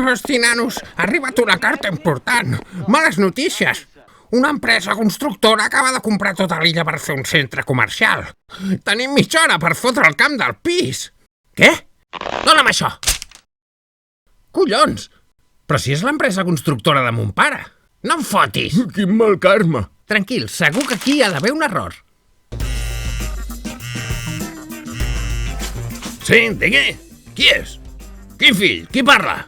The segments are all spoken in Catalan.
Hosti, nanos, ha arribat una carta important. Males notícies. Una empresa constructora acaba de comprar tota l'illa per fer un centre comercial. Tenim mitja hora per fotre el camp del pis. Què? Dóna'm això. Collons! Però si és l'empresa constructora de mon pare. No em fotis. Quin mal karma. Tranquil, segur que aquí hi ha d'haver un error. Sí, digui. Qui és? Quin fill? Qui parla?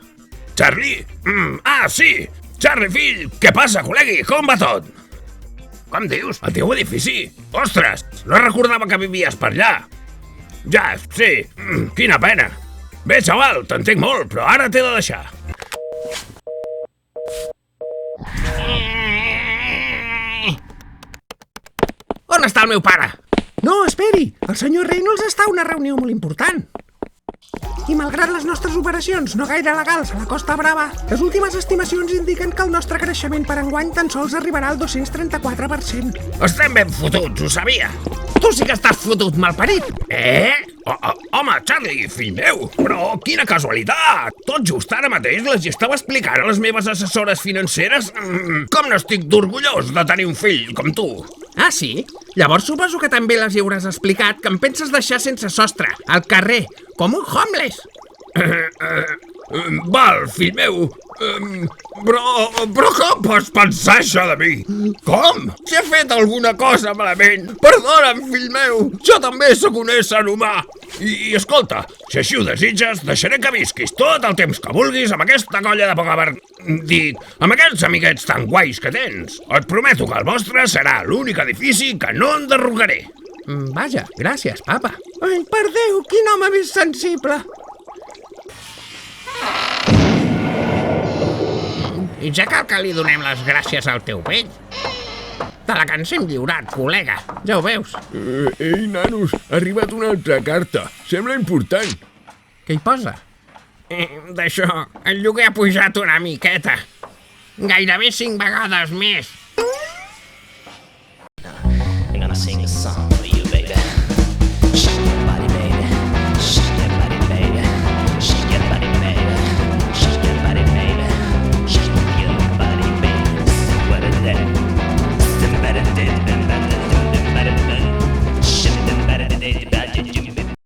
Charlie? Sí! Charlie, fill! Què passa, col·legui? Com va tot? Com dius? El teu edifici? Ostres! No recordava que vivies per allà. Ja, sí. Quina pena. Bé, xaval, t'entenc molt, però ara t'he de deixar. On està el meu pare? No, esperi! El senyor Reynolds està a una reunió molt important. I malgrat les nostres operacions no gaire legals a la Costa Brava, les últimes estimacions indiquen que el nostre creixement per enguany tan sols arribarà al 234%. Estem ben fotuts, ho sabia. Tu sí que estàs fotut, malparit! Home, Charlie, fill meu, però quina casualitat! Tot just ara mateix les estava explicant a les meves assessores financeres com no estic d'orgullós de tenir un fill com tu. Ah, sí? Llavors suposo que també les hi hauràs explicat que em penses deixar sense sostre, al carrer, com un homeless. Val, fill meu, però com pots pensar això de mi? Com? Si he fet alguna cosa malament, perdona'm, fill meu, jo també sóc un ésser humà. I escolta, si així ho desitges, deixaré que visquis tot el temps que vulguis amb aquesta colla de poca amb aquests amiguets tan guais que tens. Et prometo que el vostre serà l'únic edifici que no enderrocaré. Vaja, gràcies, papa. Ai, per Déu, quin home més sensible. I ja cal que li donem les gràcies al teu vell. De la que ens hem lliurat, col·lega. Ja ho veus. Ei, nanos, ha arribat una altra carta. Sembla important. Què hi posa? D'això, el lloguer ha pujat una miqueta. Gairebé 5 vegades més.